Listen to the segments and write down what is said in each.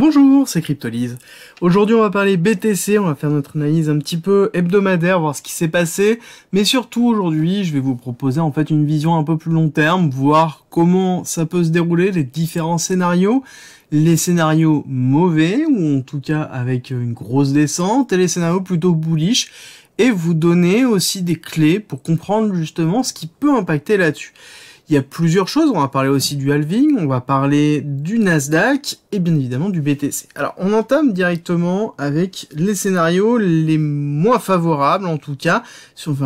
Bonjour, c'est Cryptolyse. Aujourd'hui, on va parler BTC, on va faire notre analyse un petit peu hebdomadaire, voir ce qui s'est passé. Mais surtout, aujourd'hui, je vais vous proposer en fait une vision un peu plus long terme, voir comment ça peut se dérouler, les différents scénarios. Les scénarios mauvais, ou en tout cas avec une grosse descente, et les scénarios plutôt bullish. Et vous donner aussi des clés pour comprendre justement ce qui peut impacter là-dessus. Il y a plusieurs choses, on va parler aussi du halving, on va parler du Nasdaq et bien évidemment du BTC. Alors on entame directement avec les scénarios les moins favorables en tout cas,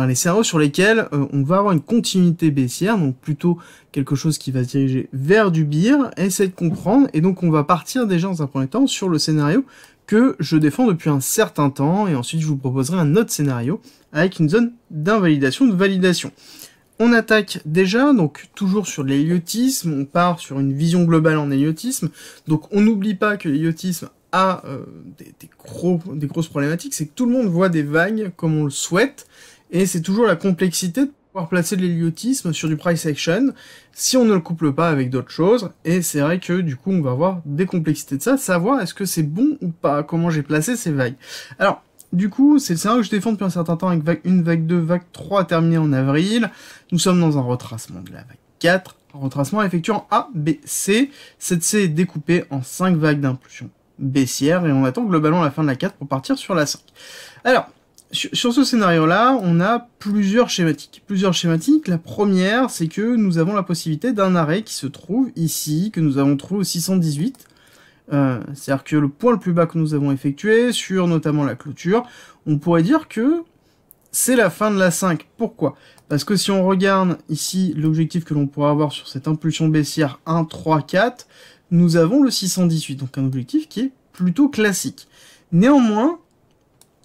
les scénarios sur lesquels on va avoir une continuité baissière, donc plutôt quelque chose qui va se diriger vers du bear, essayer de comprendre, et donc on va partir déjà dans un premier temps sur le scénario que je défends depuis un certain temps, et ensuite je vous proposerai un autre scénario avec une zone d'invalidation, de validation. On attaque déjà, donc toujours sur l'héliotisme, on part sur une vision globale en héliotisme, donc on n'oublie pas que l'héliotisme a des grosses problématiques, c'est que tout le monde voit des vagues comme on le souhaite, et c'est toujours la complexité de pouvoir placer de l'héliotisme sur du price action, si on ne le couple pas avec d'autres choses, et c'est vrai que du coup on va avoir des complexités de ça, savoir est-ce que c'est bon ou pas, comment j'ai placé ces vagues. Alors, du coup, c'est le scénario que je défends depuis un certain temps avec vague 1, vague 2, vague 3 terminée en avril. Nous sommes dans un retracement de la vague 4, un retracement effectuant A, B, C. Cette C est découpée en 5 vagues d'impulsion baissière et on attend globalement la fin de la 4 pour partir sur la 5. Alors, sur ce scénario-là, on a plusieurs schématiques. La première, c'est que nous avons la possibilité d'un arrêt qui se trouve ici, que nous avons trouvé au 618. C'est-à-dire que le point le plus bas que nous avons effectué, sur notamment la clôture, on pourrait dire que c'est la fin de la 5. Pourquoi? Parce que si on regarde ici l'objectif que l'on pourrait avoir sur cette impulsion baissière 1, 3, 4, nous avons le 618, donc un objectif qui est plutôt classique. Néanmoins,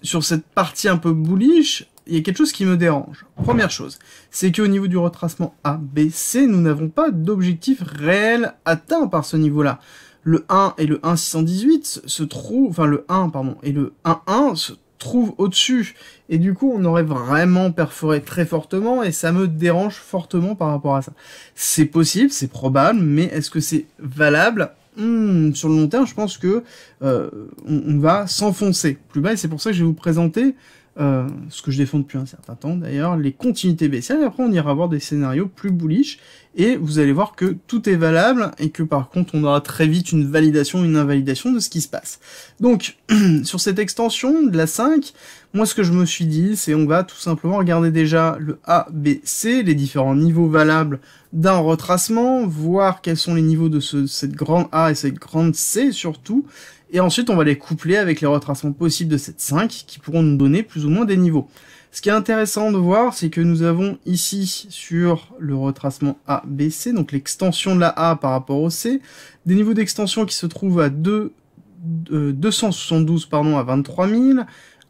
sur cette partie un peu bullish, il y a quelque chose qui me dérange. Première chose, c'est qu'au niveau du retracement A, B, C, nous n'avons pas d'objectif réel atteint par ce niveau-là. Le 1 et le 1.618 se trouvent, enfin le 1 pardon, et le 1.1 se trouvent au-dessus. Et du coup, on aurait vraiment perforé très fortement, et ça me dérange fortement par rapport à ça. C'est possible, c'est probable, mais est-ce que c'est valable? Sur le long terme, je pense que on va s'enfoncer plus bas, et c'est pour ça que je vais vous présenter ce que je défends depuis un certain temps d'ailleurs, les continuités baissières, et après on ira voir des scénarios plus bullish, et vous allez voir que tout est valable, et que par contre on aura très vite une validation, une invalidation de ce qui se passe. Donc, sur cette extension de la 5, moi ce que je me suis dit, c'est on va tout simplement regarder déjà le A, B, C, les différents niveaux valables d'un retracement, voir quels sont les niveaux de cette grande A et cette grande C surtout, et ensuite on va les coupler avec les retracements possibles de cette 5 qui pourront nous donner plus ou moins des niveaux. Ce qui est intéressant de voir, c'est que nous avons ici sur le retracement A, B, C, donc l'extension de la A par rapport au C, des niveaux d'extension qui se trouvent à 272 à 23 000,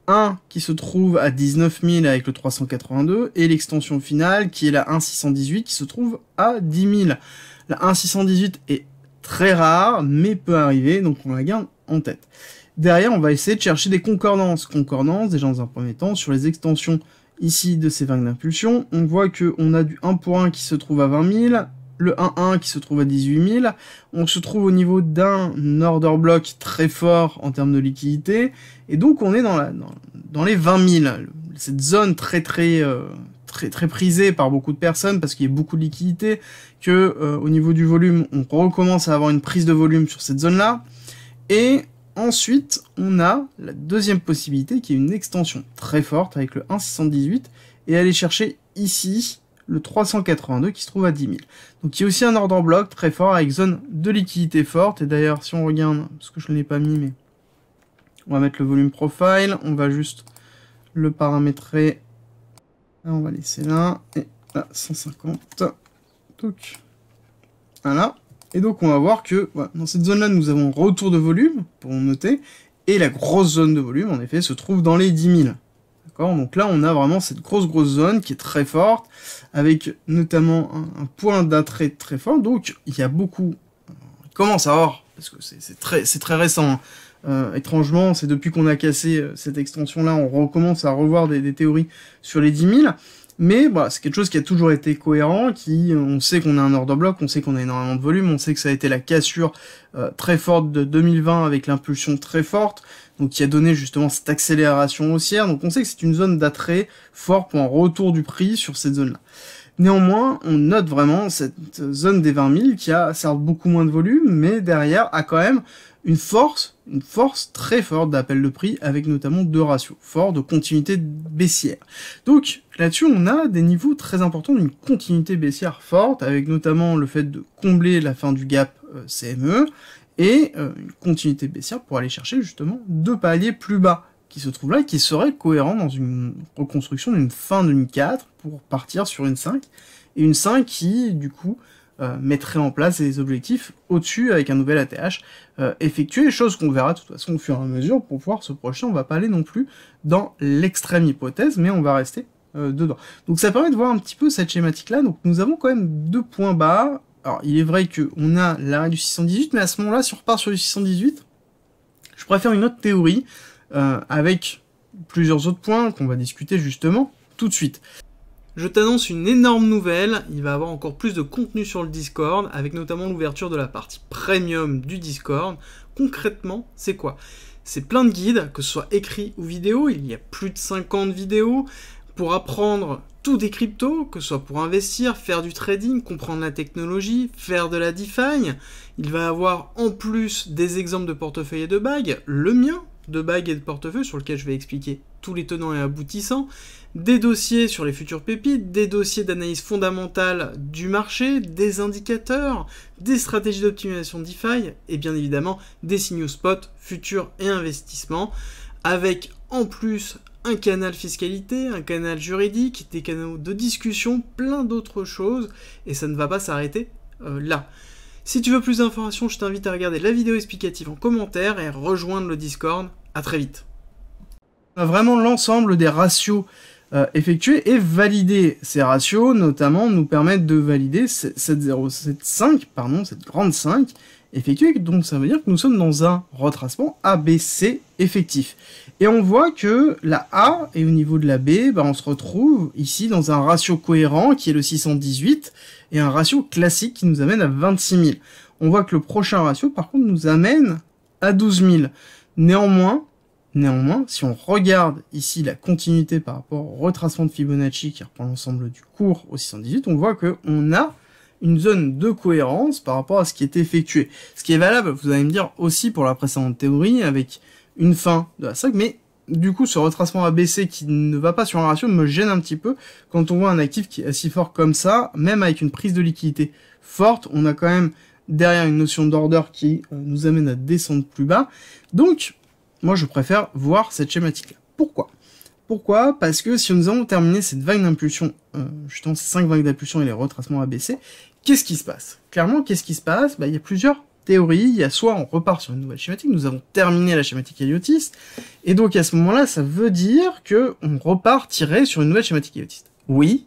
un qui se trouve à 19 000 avec le 382, et l'extension finale qui est la 1.618 qui se trouve à 10 000. La 1.618 est très rare, mais peut arriver, donc on la garde en tête. Derrière, on va essayer de chercher des concordances. Concordances, déjà dans un premier temps, sur les extensions ici de ces vagues d'impulsion. On voit qu'on a du 1 pour 1 qui se trouve à 20 000, le 1-1 qui se trouve à 18 000. On se trouve au niveau d'un order block très fort en termes de liquidité. Et donc, on est dans les 20 000. Cette zone très prisée par beaucoup de personnes parce qu'il y a beaucoup de liquidité, que au niveau du volume, on recommence à avoir une prise de volume sur cette zone-là. Et ensuite, on a la deuxième possibilité qui est une extension très forte avec le 1.618 et aller chercher ici le 382 qui se trouve à 10 000. Donc il y a aussi un order block très fort avec zone de liquidité forte. Et d'ailleurs, si on regarde, parce que je ne l'ai pas mis, mais on va mettre le volume profile, on va juste le paramétrer. Là, on va laisser là, et là, 150. Donc, voilà. Et donc on va voir que voilà, dans cette zone-là, nous avons un retour de volume, pour noter, et la grosse zone de volume, en effet, se trouve dans les 10 000. D'accord? Donc là, on a vraiment cette grosse zone qui est très forte, avec notamment un point d'attrait très fort. Donc il y a beaucoup... Il commence à avoir, parce que c'est très récent, hein. Étrangement, c'est depuis qu'on a cassé cette extension-là, on recommence à revoir des théories sur les 10 000. mais bah, c'est quelque chose qui a toujours été cohérent, on sait qu'on a un order block, on sait qu'on a énormément de volume, on sait que ça a été la cassure très forte de 2020 avec l'impulsion très forte, donc qui a donné justement cette accélération haussière, donc on sait que c'est une zone d'attrait fort pour un retour du prix sur cette zone-là. Néanmoins, on note vraiment cette zone des 20 000 qui a certes beaucoup moins de volume, mais derrière a quand même une force très forte d'appel de prix, avec notamment 2 ratios forts de continuité baissière. Donc là-dessus, on a des niveaux très importants d'une continuité baissière forte, avec notamment le fait de combler la fin du gap CME, et une continuité baissière pour aller chercher justement 2 paliers plus bas, qui se trouve là, et qui serait cohérent dans une reconstruction d'une fin d'une 4 pour partir sur une 5, et une 5 qui, du coup, mettrait en place des objectifs au-dessus avec un nouvel ATH effectué, chose qu'on verra de toute façon au fur et à mesure pour pouvoir se projeter. On va pas aller non plus dans l'extrême hypothèse, mais on va rester dedans. Donc ça permet de voir un petit peu cette schématique-là. Donc nous avons quand même 2 points bas. Alors il est vrai qu'on a l'arrêt du 618, mais à ce moment-là, si on repart sur le 618, je préfère une autre théorie, avec plusieurs autres points qu'on va discuter justement tout de suite. Je t'annonce une énorme nouvelle, il va y avoir encore plus de contenu sur le Discord, avec notamment l'ouverture de la partie premium du Discord. Concrètement, c'est quoi? C'est plein de guides, que ce soit écrits ou vidéo, il y a plus de 50 vidéos, pour apprendre tout des cryptos, que ce soit pour investir, faire du trading, comprendre la technologie, faire de la DeFi. Il va y avoir en plus des exemples de portefeuille et de bagues, le mien, de bagues et de portefeuille sur lequel je vais expliquer tous les tenants et aboutissants, des dossiers sur les futures pépites, des dossiers d'analyse fondamentale du marché, des indicateurs, des stratégies d'optimisation DeFi et bien évidemment des signaux spot, futurs et investissements, avec en plus un canal fiscalité, un canal juridique, des canaux de discussion, plein d'autres choses, et ça ne va pas s'arrêter là. Si tu veux plus d'informations, je t'invite à regarder la vidéo explicative en commentaire et rejoindre le Discord. À très vite. On a vraiment l'ensemble des ratios effectués et valider ces ratios, notamment nous permettent de valider cette grande 5 effectuée, donc ça veut dire que nous sommes dans un retracement ABC effectif. Et on voit que la A et au niveau de la B, on se retrouve ici dans un ratio cohérent qui est le 618 et un ratio classique qui nous amène à 26 000. On voit que le prochain ratio par contre nous amène à 12 000. Néanmoins, si on regarde ici la continuité par rapport au retracement de Fibonacci qui reprend l'ensemble du cours au 618, on voit qu'on a une zone de cohérence par rapport à ce qui est effectué. Ce qui est valable, vous allez me dire, aussi pour la précédente théorie, avec une fin de la 5, mais du coup, ce retracement ABC qui ne va pas sur un ratio me gêne un petit peu quand on voit un actif qui est si fort comme ça, même avec une prise de liquidité forte, on a quand même derrière une notion d'order qui nous amène à descendre plus bas. Donc, moi, je préfère voir cette schématique-là. Pourquoi ? Parce que si nous avons terminé cette vague d'impulsion, justement ces 5 vagues d'impulsion et les retracements ABC, qu'est-ce qui se passe? Clairement, qu'est-ce qui se passe? Il y a plusieurs théories. Il y a soit on repart sur une nouvelle schématique, nous avons terminé la schématique héliotiste, et donc à ce moment-là, ça veut dire que on repart tiré sur une nouvelle schématique héliotiste. Oui,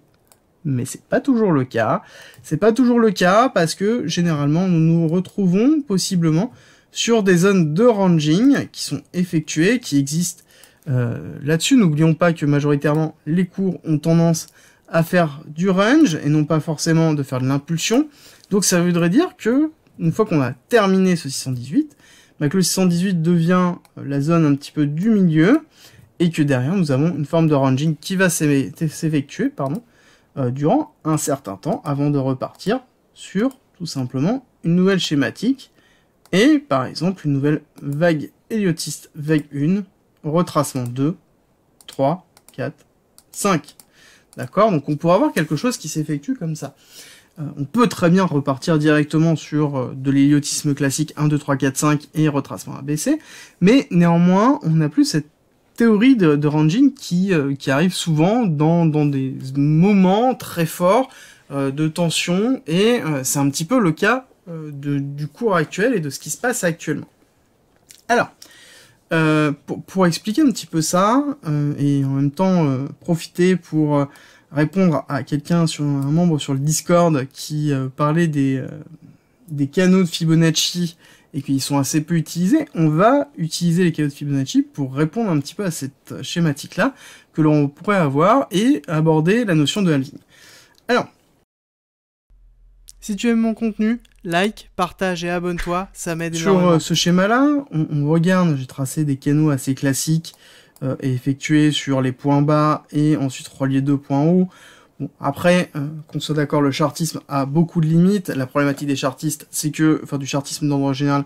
mais c'est pas toujours le cas. C'est pas toujours le cas parce que généralement, nous nous retrouvons possiblement sur des zones de ranging qui sont effectuées, qui existent là-dessus. N'oublions pas que majoritairement les cours ont tendance à faire du range et non pas forcément de faire de l'impulsion. Donc ça voudrait dire que une fois qu'on a terminé ce 618, que le 618 devient la zone un petit peu du milieu et que derrière nous avons une forme de ranging qui va s'effectuer durant un certain temps avant de repartir sur tout simplement une nouvelle schématique. Et par exemple, une nouvelle vague héliotiste, vague 1, retracement 2, 3, 4, 5. D'accord? Donc on pourra avoir quelque chose qui s'effectue comme ça. On peut très bien repartir directement sur de l'héliotisme classique 1, 2, 3, 4, 5 et retracement ABC, mais néanmoins, on n'a plus cette théorie de ranging qui arrive souvent dans des moments très forts de tension, et c'est un petit peu le cas du cours actuel et de ce qui se passe actuellement. Alors, pour expliquer un petit peu ça, et en même temps profiter pour répondre à un membre sur le Discord qui parlait des canaux de Fibonacci et qu'ils sont assez peu utilisés, on va utiliser les canaux de Fibonacci pour répondre un petit peu à cette schématique-là que l'on pourrait avoir et aborder la notion de halving. Alors, si tu aimes mon contenu, like, partage et abonne-toi, ça m'aide énormément. Sur ce schéma-là, on regarde, j'ai tracé des canaux assez classiques et effectués sur les points bas et ensuite reliés deux points hauts. Bon, après, qu'on soit d'accord, le chartisme a beaucoup de limites. La problématique des chartistes, c'est que, enfin du chartisme d'ordre général,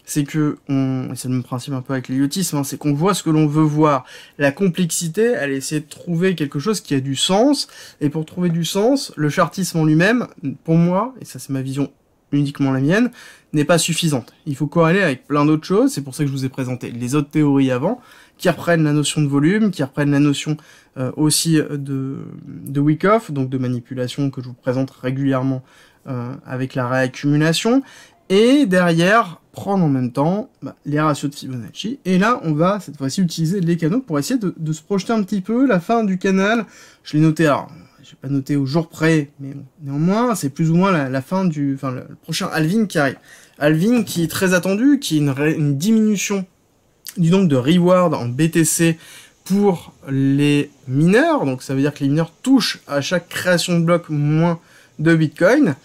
c'est que, et c'est le même principe un peu avec l'héliotisme, hein, c'est qu'on voit ce que l'on veut voir. La complexité, elle est essayer de trouver quelque chose qui a du sens, et pour trouver du sens, le chartisme en lui-même, pour moi, et ça c'est ma vision uniquement la mienne, n'est pas suffisante. Il faut corréler avec plein d'autres choses, c'est pour ça que je vous ai présenté les autres théories avant, qui reprennent la notion de volume, qui reprennent la notion aussi de Wyckoff, donc de manipulation que je vous présente régulièrement avec la réaccumulation, et derrière, prendre en même temps les ratios de Fibonacci, et là on va cette fois-ci utiliser les canaux pour essayer de se projeter un petit peu la fin du canal. Je l'ai noté, alors je vais pas noté au jour près, mais bon, néanmoins c'est plus ou moins la fin le prochain halving qui arrive. Halving qui est très attendu, qui est une diminution du nombre de rewards en BTC pour les mineurs, donc ça veut dire que les mineurs touchent à chaque création de bloc moins de Bitcoin.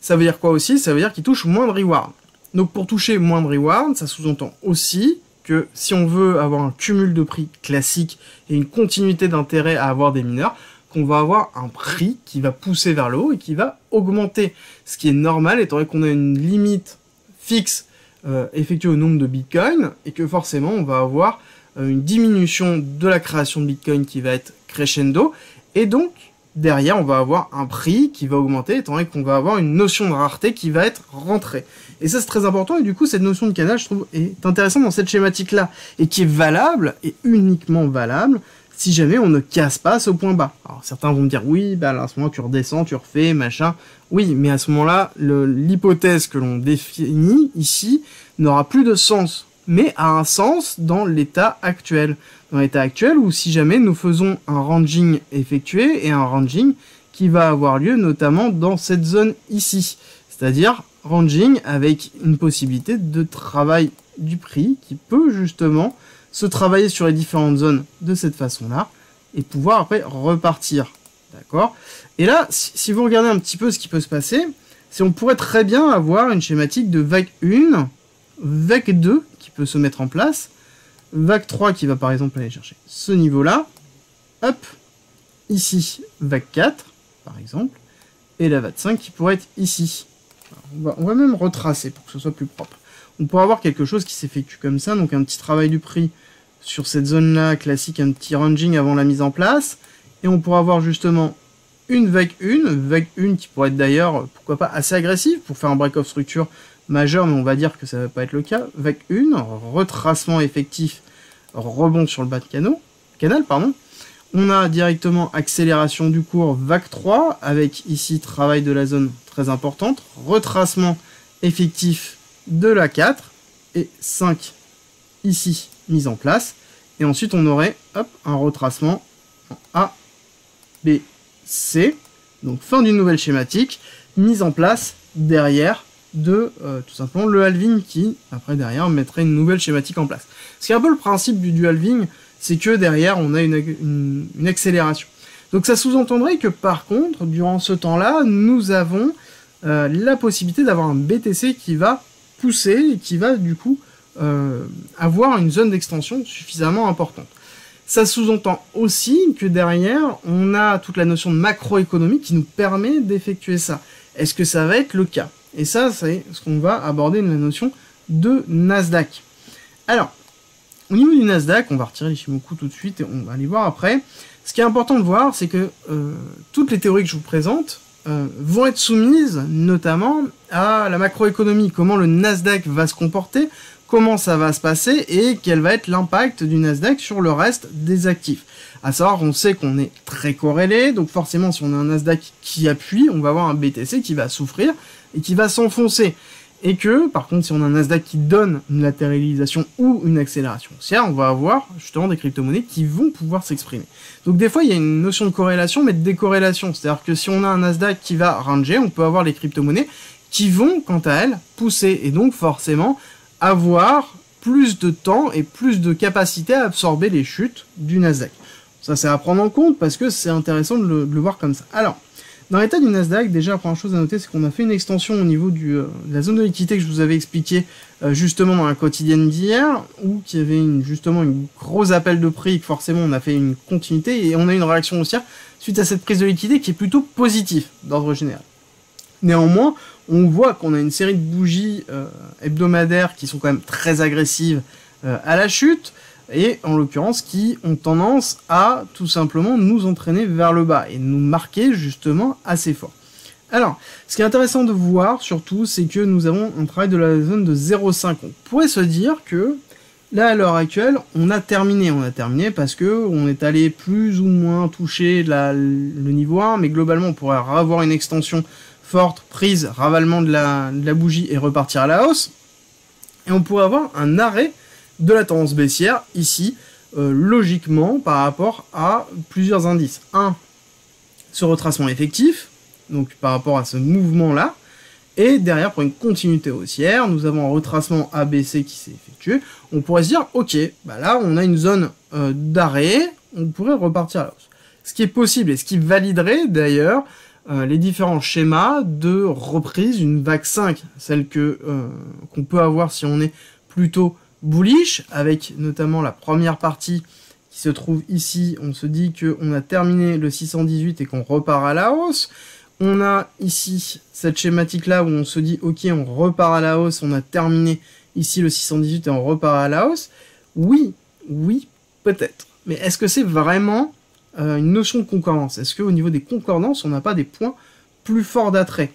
Ça veut dire quoi aussi? Ça veut dire qu'ils touchent moins de rewards. Donc pour toucher moins de rewards, ça sous-entend aussi que si on veut avoir un cumul de prix classique et une continuité d'intérêt à avoir des mineurs, qu'on va avoir un prix qui va pousser vers le haut et qui va augmenter. Ce qui est normal étant donné qu'on a une limite fixe effectuée au nombre de Bitcoin et que forcément on va avoir une diminution de la création de Bitcoin qui va être crescendo et donc derrière on va avoir un prix qui va augmenter étant donné qu'on va avoir une notion de rareté qui va être rentrée. Et ça c'est très important et du coup cette notion de canal je trouve est intéressante dans cette schématique là et qui est valable et uniquement valable si jamais on ne casse pas ce point bas. Alors certains vont me dire oui, bah à ce moment tu redescends, tu refais, machin. Oui, mais à ce moment-là, l'hypothèse que l'on définit ici n'aura plus de sens, mais a un sens dans l'état actuel. Dans l'état actuel où si jamais nous faisons un ranging effectué et un ranging qui va avoir lieu notamment dans cette zone ici. C'est-à-dire ranging avec une possibilité de travail du prix qui peut justement se travailler sur les différentes zones de cette façon-là, et pouvoir après repartir, d'accord? Et là, si vous regardez un petit peu ce qui peut se passer, c'est on pourrait très bien avoir une schématique de vague 1, vague 2 qui peut se mettre en place, vague 3 qui va par exemple aller chercher ce niveau-là, hop, ici, vague 4, par exemple, et la vague 5 qui pourrait être ici. Alors, on va même retracer pour que ce soit plus propre. On pourrait avoir quelque chose qui s'effectue comme ça, donc un petit travail du prix sur cette zone-là, classique, un petit ranging avant la mise en place, et on pourra avoir justement une vague 1 qui pourrait être d'ailleurs, pourquoi pas, assez agressive pour faire un break-off structure majeur, mais on va dire que ça ne va pas être le cas. Vague 1, retracement effectif, rebond sur le bas de canal, pardon. On a directement accélération du cours, vague 3, avec ici travail de la zone très importante, retracement effectif de la 4 et 5 ici mise en place et ensuite on aurait hop, un retracement en A, B, C, donc fin d'une nouvelle schématique mise en place derrière de tout simplement le halving qui après derrière mettrait une nouvelle schématique en place. Ce qui est un peu le principe du halving, c'est que derrière on a une accélération. Donc ça sous-entendrait que par contre durant ce temps-là nous avons la possibilité d'avoir un BTC qui va pousser et qui va du coup avoir une zone d'extension suffisamment importante. Ça sous-entend aussi que derrière, on a toute la notion de macroéconomie qui nous permet d'effectuer ça. Est-ce que ça va être le cas? Et ça, c'est ce qu'on va aborder dans la notion de Nasdaq. Alors, au niveau du Nasdaq, on va retirer l'Ichimoku tout de suite et on va aller voir après. Ce qui est important de voir, c'est que toutes les théories que je vous présente vont être soumises notamment à la macroéconomie, comment le Nasdaq va se comporter, comment ça va se passer et quel va être l'impact du Nasdaq sur le reste des actifs. À savoir, on sait qu'on est très corrélé, donc forcément si on a un Nasdaq qui appuie, on va avoir un BTC qui va souffrir et qui va s'enfoncer. Et que, par contre, si on a un Nasdaq qui donne une latéralisation ou une accélération haussière, on va avoir justement des crypto-monnaies qui vont pouvoir s'exprimer. Donc des fois, il y a une notion de corrélation, mais de décorrélation. C'est-à-dire que si on a un Nasdaq qui va ranger, on peut avoir les crypto-monnaies qui vont, quant à elles, pousser. Et donc, forcément, avoir plus de temps et plus de capacité à absorber les chutes du Nasdaq. Ça, c'est à prendre en compte parce que c'est intéressant de le voir comme ça. Alors, dans l'état du Nasdaq, déjà, la première chose à noter, c'est qu'on a fait une extension au niveau de la zone de liquidité que je vous avais expliqué justement dans la quotidienne d'hier, où il y avait justement une grosse appel de prix, et que forcément on a fait une continuité, et on a une réaction haussière suite à cette prise de liquidité qui est plutôt positive d'ordre général. Néanmoins, on voit qu'on a une série de bougies hebdomadaires qui sont quand même très agressives à la chute, et en l'occurrence qui ont tendance à tout simplement nous entraîner vers le bas et nous marquer justement assez fort. Alors, ce qui est intéressant de voir surtout, c'est que nous avons un travail de la zone de 0,5. On pourrait se dire que là, à l'heure actuelle, on a terminé parce que on est allé plus ou moins toucher le niveau 1, mais globalement, on pourrait avoir une extension forte, prise, ravalement de la bougie et repartir à la hausse. Et on pourrait avoir un arrêt de la tendance baissière, ici, logiquement, par rapport à plusieurs indices. Un, ce retracement effectif, donc par rapport à ce mouvement-là, et derrière, pour une continuité haussière, nous avons un retracement ABC qui s'est effectué. On pourrait se dire, ok, bah là, on a une zone d'arrêt, on pourrait repartir à la hausse. Ce qui est possible, et ce qui validerait, d'ailleurs, les différents schémas de reprise d'une vague 5, celle qu'on peut avoir si on est plutôt bullish, avec notamment la première partie qui se trouve ici. On se dit qu'on a terminé le 618 et qu'on repart à la hausse. On a ici cette schématique là où on se dit ok, on repart à la hausse, on a terminé ici le 618 et on repart à la hausse. Oui, peut-être. Mais est-ce que c'est vraiment une notion de concordance? Est-ce qu'au niveau des concordances, on n'a pas des points plus forts d'attrait?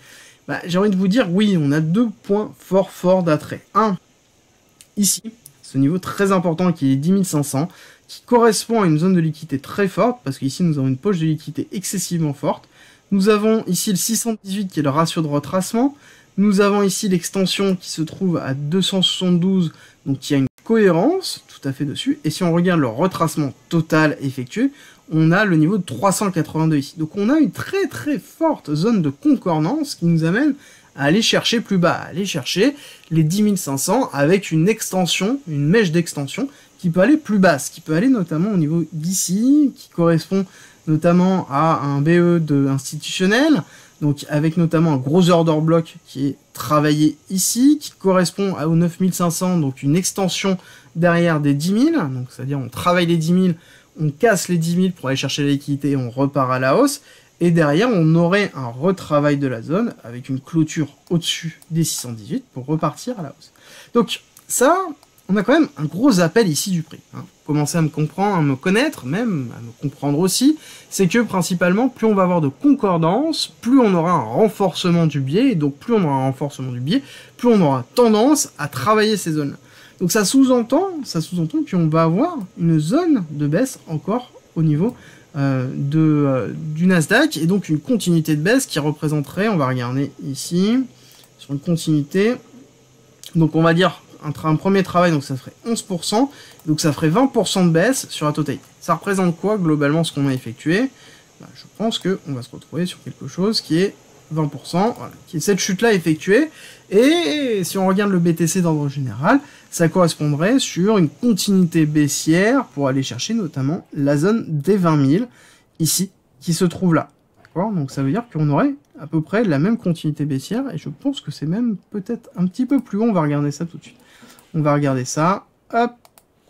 J'ai envie de vous dire oui, on a deux points forts d'attrait. Un, ici, ce niveau très important qui est 10 500, qui correspond à une zone de liquidité très forte, parce qu'ici nous avons une poche de liquidité excessivement forte. Nous avons ici le 618 qui est le ratio de retracement. Nous avons ici l'extension qui se trouve à 272, donc il y a une cohérence tout à fait dessus. Et si on regarde le retracement total effectué, on a le niveau de 382 ici. Donc on a une très forte zone de concordance qui nous amène à aller chercher plus bas, à aller chercher les 10 500 avec une extension, une mèche d'extension qui peut aller plus basse, qui peut aller notamment au niveau d'ici, qui correspond notamment à un BE institutionnel, donc avec notamment un gros order block qui est travaillé ici, qui correspond aux 9500, donc une extension derrière des 10 000, donc c'est-à-dire on travaille les 10 000, on casse les 10 000 pour aller chercher la liquidité et on repart à la hausse, et derrière on aurait un retravail de la zone avec une clôture au-dessus des 618 pour repartir à la hausse. Donc ça, on a quand même un gros appel ici du prix. Commencer à me comprendre, à me connaître, même à me comprendre aussi, c'est que principalement, plus on va avoir de concordance, plus on aura un renforcement du biais, et donc plus on aura un renforcement du biais, plus on aura tendance à travailler ces zones-là. Donc ça sous-entend qu'on va avoir une zone de baisse encore au niveau du Nasdaq, et donc une continuité de baisse qui représenterait, on va regarder ici, sur une continuité, donc on va dire un premier travail, donc ça ferait 11%, donc ça ferait 20% de baisse sur la totalité. Ça représente quoi globalement ce qu'on a effectué? Je pense qu'on va se retrouver sur quelque chose qui est 20%, voilà, qui est cette chute-là effectuée, et si on regarde le BTC d'ordre général, ça correspondrait sur une continuité baissière pour aller chercher notamment la zone des 20 000, ici, qui se trouve là. Donc ça veut dire qu'on aurait à peu près la même continuité baissière, et je pense que c'est même peut-être un petit peu plus haut. On va regarder ça tout de suite. On va regarder ça, hop,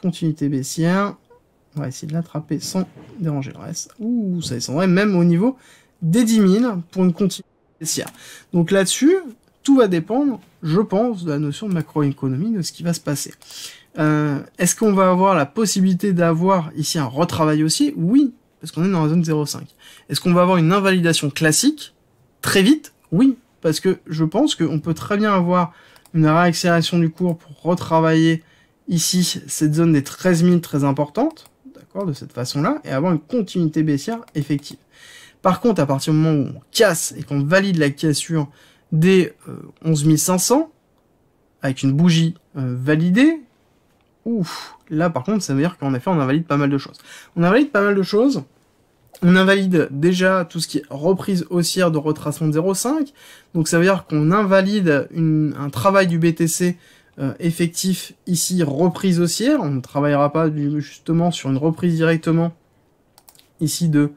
continuité baissière, on va essayer de l'attraper sans déranger le reste. Ouh, ça descendrait même au niveau des 10 000 pour une continuité baissière. Donc là-dessus, tout va dépendre, je pense, de la notion de macroéconomie, de ce qui va se passer. Est-ce qu'on va avoir la possibilité d'avoir ici un retravail aussi? Oui, parce qu'on est dans la zone 0,5. Est-ce qu'on va avoir une invalidation classique très vite? Oui, parce que je pense qu'on peut très bien avoir une réaccélération du cours pour retravailler ici cette zone des 13 000 très importante, d'accord, de cette façon-là, et avoir une continuité baissière effective. Par contre, à partir du moment où on casse et qu'on valide la cassure des 11 500, avec une bougie validée, ouf, là par contre, ça veut dire qu'en effet, on invalide pas mal de choses. On invalide pas mal de choses. On invalide déjà tout ce qui est reprise haussière de retracement de 0,5. Donc ça veut dire qu'on invalide un travail du BTC effectif ici, reprise haussière. On ne travaillera pas justement sur une reprise directement ici de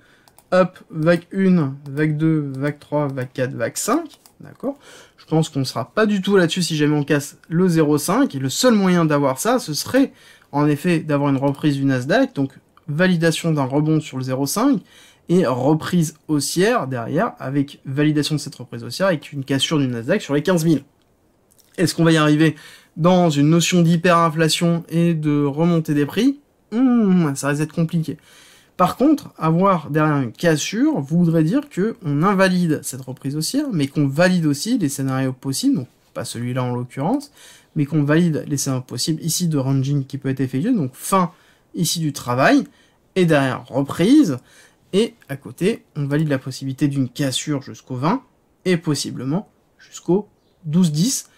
hop, vague 1, vague 2, vague 3, vague 4, vague 5. D'accord? Je pense qu'on ne sera pas du tout là-dessus si jamais on casse le 0,5. Et le seul moyen d'avoir ça, ce serait en effet d'avoir une reprise du Nasdaq. Donc validation d'un rebond sur le 0,5 et reprise haussière derrière avec validation de cette reprise haussière avec une cassure du Nasdaq sur les 15 000. Est-ce qu'on va y arriver dans une notion d'hyperinflation et de remontée des prix? Ça risque d'être compliqué. Par contre, avoir derrière une cassure voudrait dire qu'on invalide cette reprise haussière, mais qu'on valide aussi les scénarios possibles, donc pas celui-là en l'occurrence, mais qu'on valide les scénarios possibles ici de ranging qui peut être effectué, donc fin ici du travail, et derrière reprise, et à côté, on valide la possibilité d'une cassure jusqu'au 20, et possiblement jusqu'au 12-10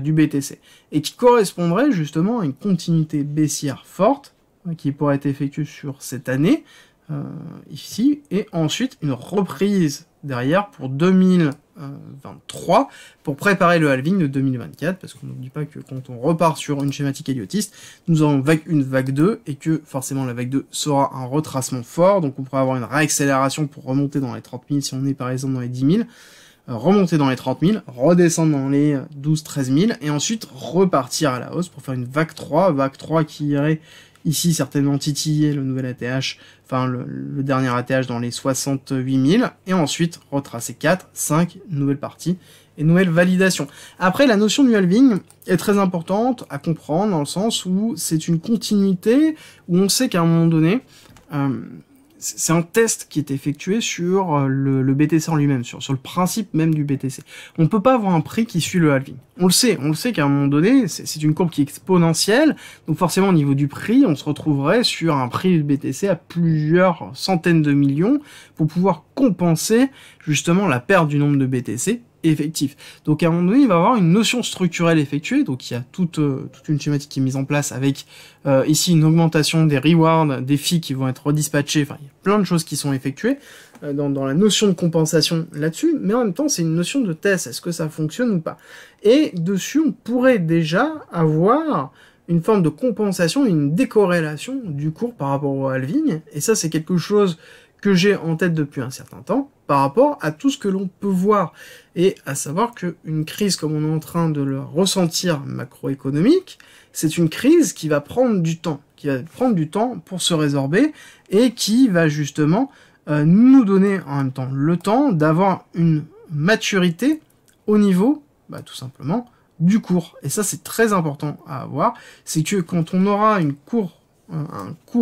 du BTC, et qui correspondrait justement à une continuité baissière forte, qui pourrait être effectuée sur cette année, ici, et ensuite une reprise derrière pour 2023, pour préparer le halving de 2024, parce qu'on n'oublie pas que quand on repart sur une schématique héliotiste, nous avons vague 1, vague 2, et que forcément la vague 2 sera un retracement fort, donc on pourrait avoir une réaccélération pour remonter dans les 30 000 si on est par exemple dans les 10 000, remonter dans les 30 000, redescendre dans les 12-13 000, et ensuite repartir à la hausse pour faire une vague 3 qui irait ici certainement titiller le nouvel ATH, enfin le dernier ATH dans les 68 000, et ensuite retracer 4, 5, nouvelle partie, et nouvelle validation. Après, la notion du halving est très importante à comprendre, dans le sens où c'est une continuité, où on sait qu'à un moment donné, c'est un test qui est effectué sur le BTC en lui-même, sur le principe même du BTC. On ne peut pas avoir un prix qui suit le halving. On le sait qu'à un moment donné, c'est une courbe qui est exponentielle, donc forcément au niveau du prix, on se retrouverait sur un prix du BTC à plusieurs centaines de millions pour pouvoir compenser justement la perte du nombre de BTC effectif. Donc à un moment donné, il va y avoir une notion structurelle effectuée, donc il y a toute une schématique qui est mise en place avec ici une augmentation des rewards, des fees qui vont être redispatchés, enfin il y a plein de choses qui sont effectuées dans la notion de compensation là-dessus, mais en même temps c'est une notion de test, est-ce que ça fonctionne ou pas? Et dessus on pourrait déjà avoir une forme de compensation, une décorrélation du cours par rapport au halving, et ça c'est quelque chose que j'ai en tête depuis un certain temps, par rapport à tout ce que l'on peut voir, et à savoir qu'une crise comme on est en train de le ressentir macroéconomique, c'est une crise qui va prendre du temps, pour se résorber, et qui va justement nous donner en même temps le temps d'avoir une maturité au niveau, tout simplement, du cours. Et ça c'est très important à avoir, c'est que quand on aura un cours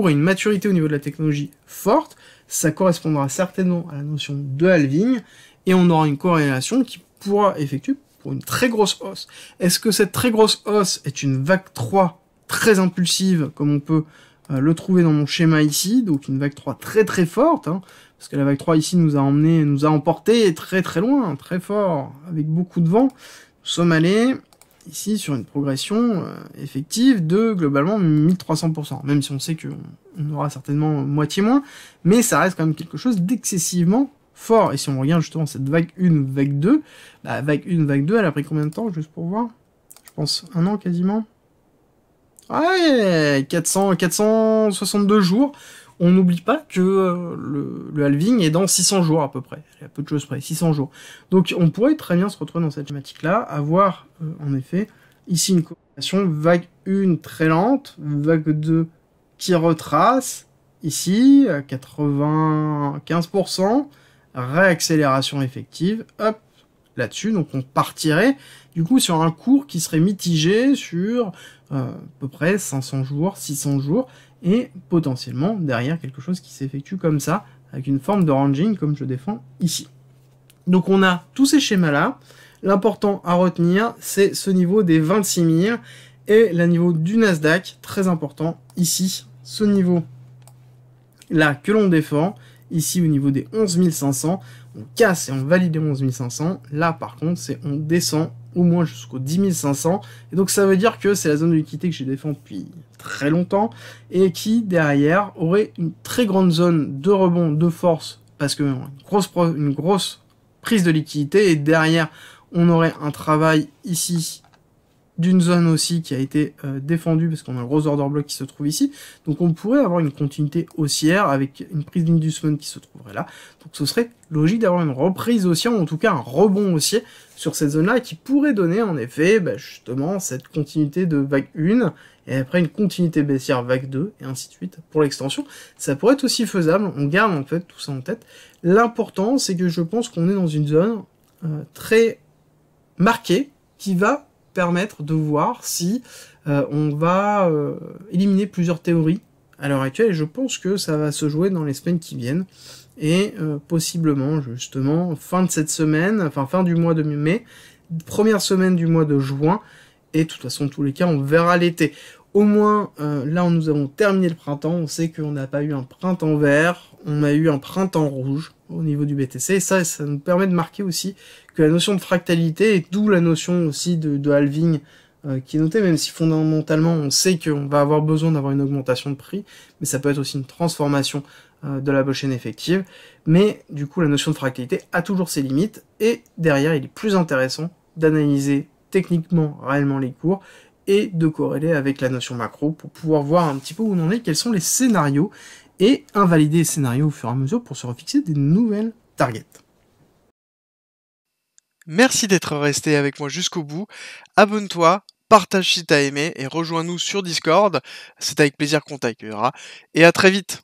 et une maturité au niveau de la technologie forte, ça correspondra certainement à la notion de halving, et on aura une corrélation qui pourra effectuer pour une très grosse hausse. Est-ce que cette très grosse hausse est une vague 3 très impulsive, comme on peut le trouver dans mon schéma ici, donc une vague 3 très très forte, parce que la vague 3 ici nous a emporté très très loin, très fort, avec beaucoup de vent. Nous sommes allés ici sur une progression effective de globalement 1300%, même si on sait qu'on aura certainement moitié moins, mais ça reste quand même quelque chose d'excessivement fort. Et si on regarde justement cette vague 1, vague 2, vague 1, vague 2, elle a pris combien de temps, juste pour voir? Je pense 1 an quasiment. Ouais, 462 jours. On n'oublie pas que le halving est dans 600 jours à peu près. Il y a peu de choses près, 600 jours. Donc on pourrait très bien se retrouver dans cette schématique-là, avoir en effet ici une corrélation vague 1 très lente, vague 2 qui retrace, ici 95%, réaccélération effective, hop, là-dessus. Donc on partirait du coup sur un cours qui serait mitigé sur à peu près 500 jours, 600 jours, et potentiellement derrière quelque chose qui s'effectue comme ça, avec une forme de ranging comme je défends ici. Donc on a tous ces schémas-là. L'important à retenir, c'est ce niveau des 26 000 et le niveau du Nasdaq, très important ici, ce niveau-là que l'on défend, ici au niveau des 11 500, on casse et on valide les 11 500, là par contre c'est on descend au moins jusqu'aux 10 500, et donc ça veut dire que c'est la zone de liquidité que j'ai défend depuis très longtemps, et qui derrière aurait une très grande zone de rebond, de force, parce que une grosse prise de liquidité, et derrière on aurait un travail ici d'une zone aussi qui a été défendue, parce qu'on a le gros order block qui se trouve ici, donc on pourrait avoir une continuité haussière avec une prise d'Indus Fund qui se trouverait là, donc ce serait logique d'avoir une reprise haussière, ou en tout cas un rebond haussier sur cette zone-là, qui pourrait donner en effet justement cette continuité de vague 1, et après une continuité baissière vague 2, et ainsi de suite pour l'extension. Ça pourrait être aussi faisable, on garde en fait tout ça en tête. L'important, c'est que je pense qu'on est dans une zone très marquée, qui va permettre de voir si on va éliminer plusieurs théories à l'heure actuelle, et je pense que ça va se jouer dans les semaines qui viennent, et possiblement justement fin de cette semaine, enfin fin du mois de mai, première semaine du mois de juin, et de toute façon, dans tous les cas, on verra l'été. Au moins, là où nous avons terminé le printemps, on sait qu'on n'a pas eu un printemps vert, on a eu un printemps rouge au niveau du BTC, et ça nous permet de marquer aussi que la notion de fractalité, et d'où la notion aussi de halving qui est notée, même si fondamentalement on sait qu'on va avoir besoin d'avoir une augmentation de prix, mais ça peut être aussi une transformation de la blockchain effective, mais du coup la notion de fractalité a toujours ses limites, et derrière il est plus intéressant d'analyser techniquement réellement les cours, et de corréler avec la notion macro pour pouvoir voir un petit peu où on en est, quels sont les scénarios, et invalider les scénarios au fur et à mesure pour se refixer des nouvelles targets. Merci d'être resté avec moi jusqu'au bout. Abonne-toi, partage si t'as aimé et rejoins-nous sur Discord. C'est avec plaisir qu'on t'accueillera. Et à très vite.